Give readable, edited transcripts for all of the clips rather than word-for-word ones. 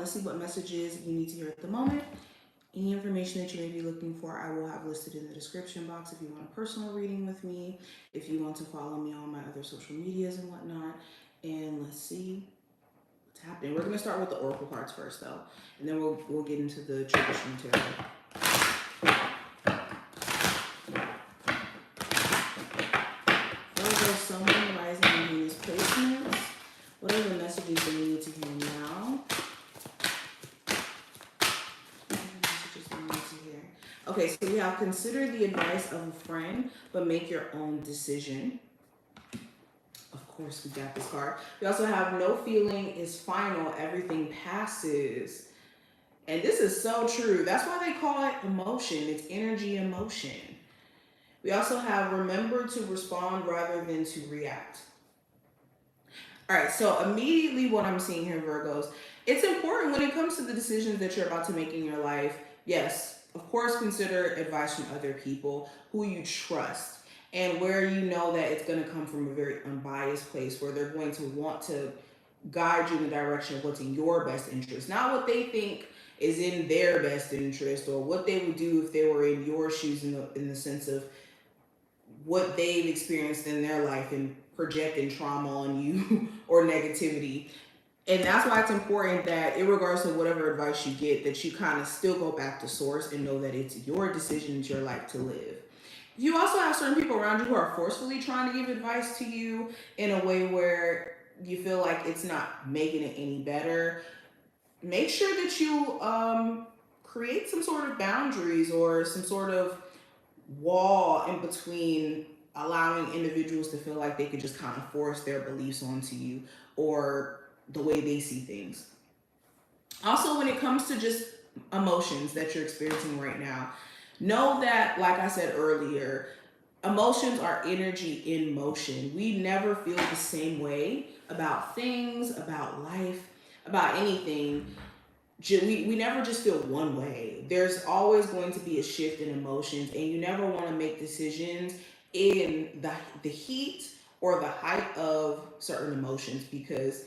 let's see what messages you need to hear at the moment. Any information that you may be looking for, I will have listed in the description box if you want a personal reading with me, if you want to follow me on my other social medias and whatnot. And let's see what's happening. We're going to start with the oracle cards first, though, and then we'll get into the traditional tarot. Virgo, Sun, Rising, and Venus placements. What are the messages that you need to hear now? Okay, so we have consider the advice of a friend, but make your own decision. Of course, we got this card. We also have no feeling is final, everything passes. And this is so true. That's why they call it emotion. It's energy emotion. We also have remember to respond rather than to react. All right, so immediately what I'm seeing here, Virgos, it's important when it comes to the decisions that you're about to make in your life. Yes, of course, consider advice from other people who you trust and where you know that it's going to come from a very unbiased place where they're going to want to guide you in the direction of what's in your best interest, not what they think is in their best interest or what they would do if they were in your shoes in the sense of what they've experienced in their life and projecting trauma on you or negativity. And that's why it's important that in regards to whatever advice you get, that you kind of still go back to source and know that it's your decision, it's your life to live. You also have certain people around you who are forcefully trying to give advice to you in a way where you feel like it's not making it any better. Make sure that you create some sort of boundaries or some sort of wall in between allowing individuals to feel like they could just kind of force their beliefs onto you or the way they see things. Also, when it comes to just emotions that you're experiencing right now, know that, like I said earlier, emotions are energy in motion. We never feel the same way about things, about life, about anything. We never just feel one way. There's always going to be a shift in emotions, and you never want to make decisions in the heat or the height of certain emotions, because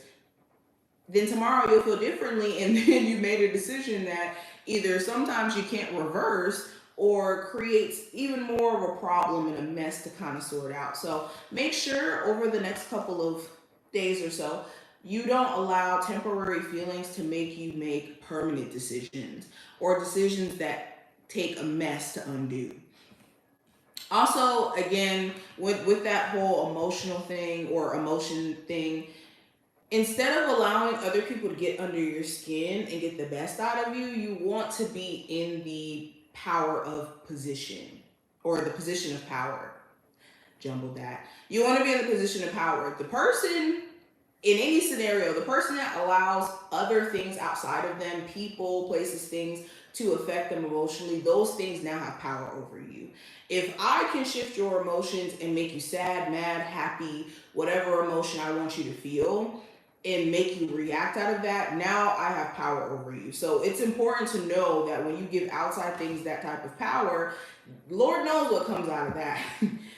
then tomorrow you'll feel differently, and then you made a decision that either sometimes you can't reverse or creates even more of a problem and a mess to kind of sort out. So make sure over the next couple of days or so, you don't allow temporary feelings to make you make permanent decisions or decisions that take a mess to undo. Also, again, with that whole emotional thing or emotion thing, instead of allowing other people to get under your skin and get the best out of you, you want to be in the power of position or the position of power. Jumbled that. You want to be in the position of power. The person in any scenario, the person that allows other things outside of them, people, places, things, to affect them emotionally, those things now have power over you. If I can shift your emotions and make you sad, mad, happy, whatever emotion I want you to feel, and make you react out of that, now I have power over you. So it's important to know that when you give outside things that type of power, Lord knows what comes out of that.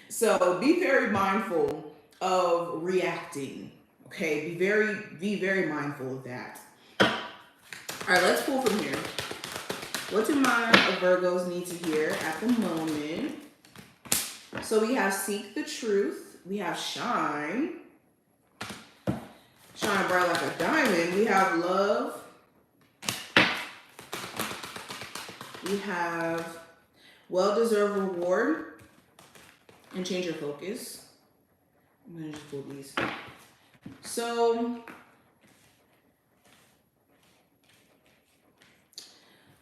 So be very mindful of reacting. Okay, be very mindful of that. All right, let's pull from here. What do my Virgos need to hear at the moment? So we have seek the truth. We have shine. Shine bright like a diamond. We have love. We have well-deserved reward. And change your focus. I'm going to just pull these. So,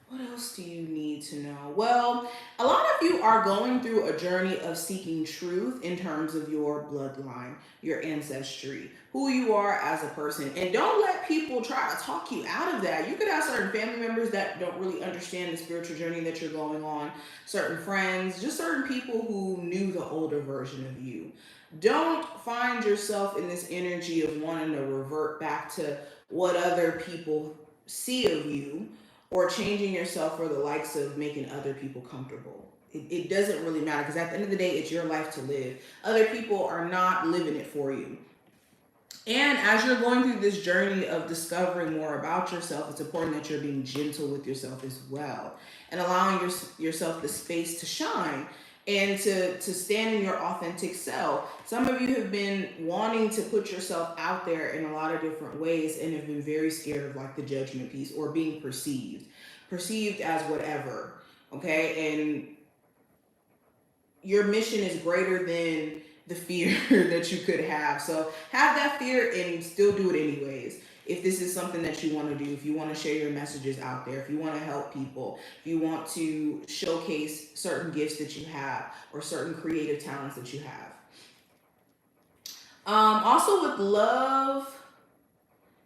what else do you need to know? Well, a lot of you are going through a journey of seeking truth in terms of your bloodline, your ancestry, who you are as a person. And don't let people try to talk you out of that. You could have certain family members that don't really understand the spiritual journey that you're going on, certain friends, just certain people who knew the older version of you. Don't find yourself in this energy of wanting to revert back to what other people see of you, or changing yourself for the likes of making other people comfortable. It doesn't really matter, because at the end of the day, it's your life to live. Other people are not living it for you. And as you're going through this journey of discovering more about yourself, it's important that you're being gentle with yourself as well and allowing yourself the space to shine and to stand in your authentic self. Some of you have been wanting to put yourself out there in a lot of different ways and have been very scared of like the judgment piece or being perceived as whatever. Okay. And your mission is greater than the fear that you could have. So have that fear and still do it anyways. If this is something that you want to do, if you want to share your messages out there, if you want to help people, if you want to showcase certain gifts that you have or certain creative talents that you have. Also with love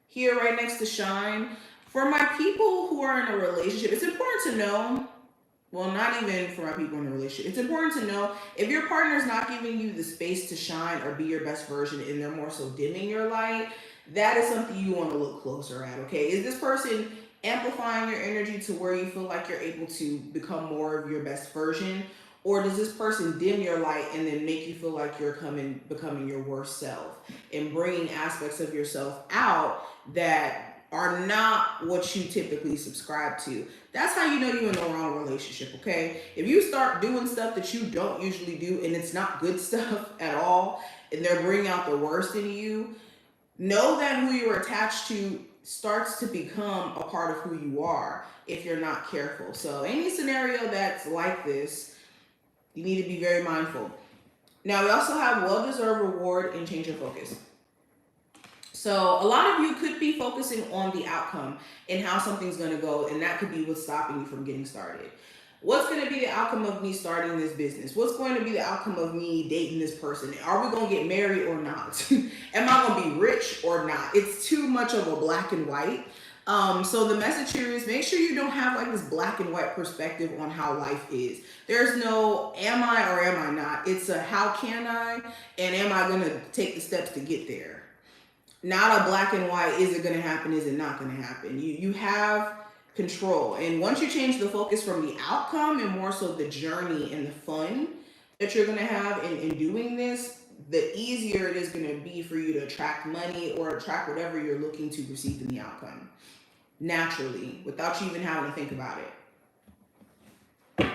here right next to shine, for my people who are in a relationship, it's important to know, well, not even for my people in a relationship. It's important to know if your partner is not giving you the space to shine or be your best version and they're more so dimming your light, that is something you want to look closer at, okay? Is this person amplifying your energy to where you feel like you're able to become more of your best version? Or does this person dim your light and then make you feel like you're becoming your worst self and bringing aspects of yourself out that are not what you typically subscribe to? That's how you know you're in the wrong relationship, okay? If you start doing stuff that you don't usually do and it's not good stuff at all, and they're bringing out the worst in you, know that who you're attached to starts to become a part of who you are if you're not careful. So any scenario that's like this, you need to be very mindful. Now, we also have well-deserved reward and change of focus. So a lot of you could be focusing on the outcome and how something's going to go, and that could be what's stopping you from getting started. What's going to be the outcome of me starting this business? What's going to be the outcome of me dating this person? Are we going to get married or not? Am I going to be rich or not? It's too much of a black and white. So the message here is make sure you don't have like this black and white perspective on how life is. There's no am I or am I not. It's a how can I and am I going to take the steps to get there? Not a black and white, is it going to happen, is it not going to happen? You have control. And once you change the focus from the outcome and more so the journey and the fun that you're going to have in doing this, the easier it is going to be for you to attract money or attract whatever you're looking to receive in the outcome naturally without you even having to think about it.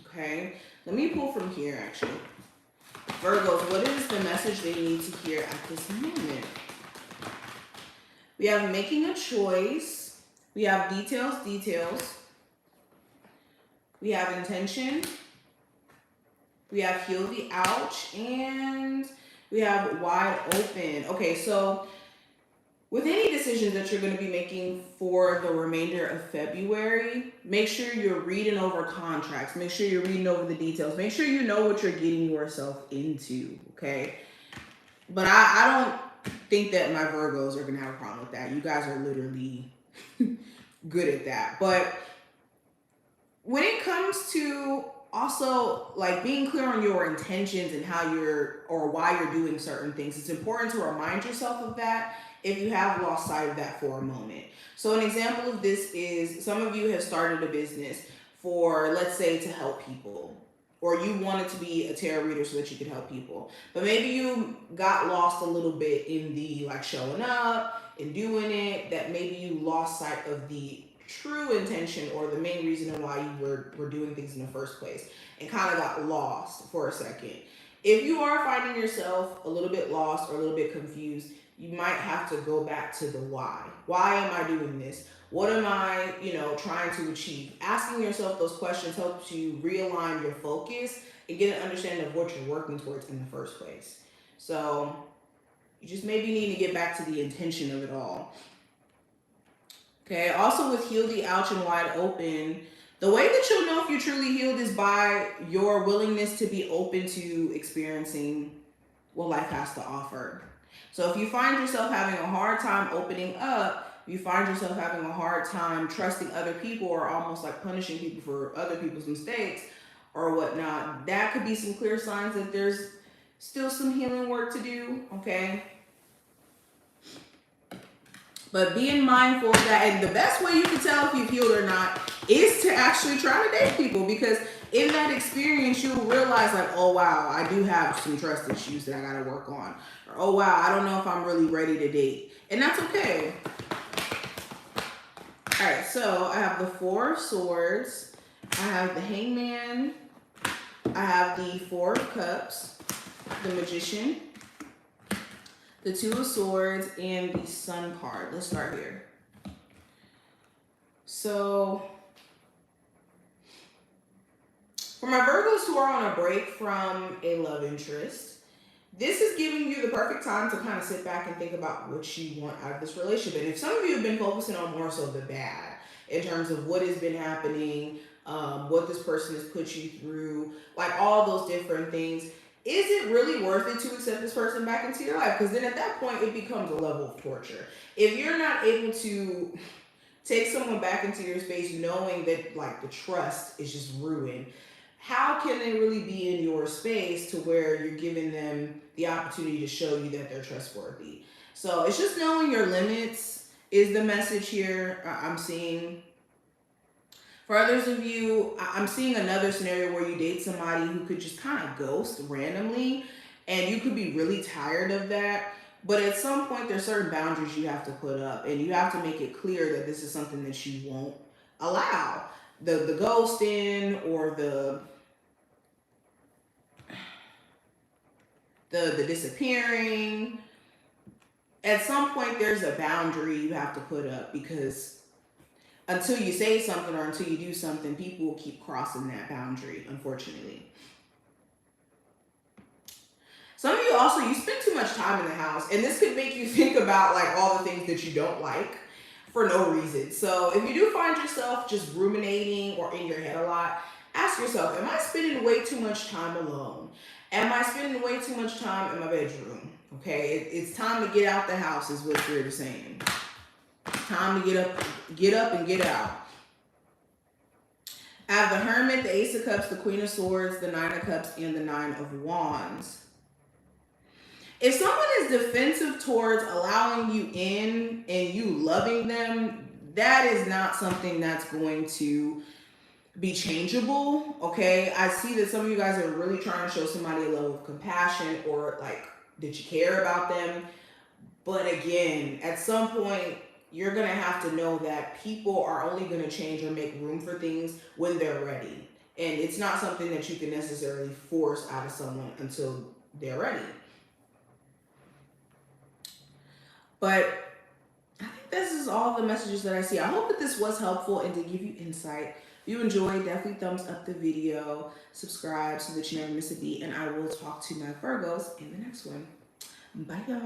Okay, let me pull from here actually. Virgos, what is the message they need to hear at this moment? We have making a choice. We have details. We have intention. We have heal the ouch. And we have wide open. Okay, so with any decisions that you're going to be making for the remainder of February, make sure you're reading over contracts. Make sure you're reading over the details. Make sure you know what you're getting yourself into, okay? But I don't think that my Virgos are going to have a problem with that. You guys are literally good at that. But when it comes to also like being clear on your intentions and how you're or why you're doing certain things, it's important to remind yourself of that if you have lost sight of that for a moment. So an example of this is some of you have started a business for, let's say, to help people, or you wanted to be a tarot reader so that you could help people. But maybe you got lost a little bit in the like showing up and doing it, that maybe you lost sight of the true intention or the main reason why you were doing things in the first place and kind of got lost for a second. If you are finding yourself a little bit lost or a little bit confused, you might have to go back to the why. Why am I doing this? What am I, trying to achieve? Asking yourself those questions helps you realign your focus and get an understanding of what you're working towards in the first place. So you just maybe need to get back to the intention of it all. Okay, also with heal the ouch and wide open, the way that you'll know if you're truly healed is by your willingness to be open to experiencing what life has to offer. So if you find yourself having a hard time opening up, you find yourself having a hard time trusting other people or almost like punishing people for other people's mistakes or whatnot, that could be some clear signs that there's still some healing work to do, okay? But being mindful of that, and the best way you can tell if you've healed or not is to actually try to date people, because in that experience, you'll realize like, oh wow, I do have some trust issues that I gotta work on. Or oh wow, I don't know if I'm really ready to date. And that's okay. All right, so I have the Four of Swords. I have the Hangman. I have the Four of Cups, the Magician, the Two of Swords, and the Sun card. Let's start here. So, for my Virgos who are on a break from a love interest, this is giving you the perfect time to kind of sit back and think about what you want out of this relationship. And if some of you have been focusing on more so the bad, in terms of what has been happening, what this person has put you through, like all those different things, is it really worth it to accept this person back into your life? Because then at that point, it becomes a level of torture. If you're not able to take someone back into your space knowing that like the trust is just ruined, how can they really be in your space to where you're giving them the opportunity to show you that they're trustworthy? So it's just knowing your limits is the message here. I'm seeing. For others of you, I'm seeing another scenario where you date somebody who could just kind of ghost randomly, and you could be really tired of that. But at some point, there's certain boundaries you have to put up, and you have to make it clear that this is something that you won't allow. The ghosting or the disappearing. At some point, there's a boundary you have to put up, because until you say something or until you do something, people will keep crossing that boundary, unfortunately. Some of you also, you spend too much time in the house, and this could make you think about like all the things that you don't like for no reason. So if you do find yourself just ruminating or in your head a lot, ask yourself, am I spending way too much time alone? Am I spending way too much time in my bedroom? Okay, it's time to get out the house is what Spirit is saying. Time to get up and get out. I have the Hermit, the Ace of Cups, the Queen of Swords, the Nine of Cups, and the Nine of Wands. If someone is defensive towards allowing you in and you loving them, that is not something that's going to be changeable, okay? I see that some of you guys are really trying to show somebody a level of compassion or like that you care about them. But again, at some point, you're going to have to know that people are only going to change or make room for things when they're ready. And it's not something that you can necessarily force out of someone until they're ready. But I think this is all the messages that I see. I hope that this was helpful and to give you insight. If you enjoyed, definitely thumbs up the video, subscribe so that you never miss a beat, and I will talk to my Virgos in the next one. Bye, y'all.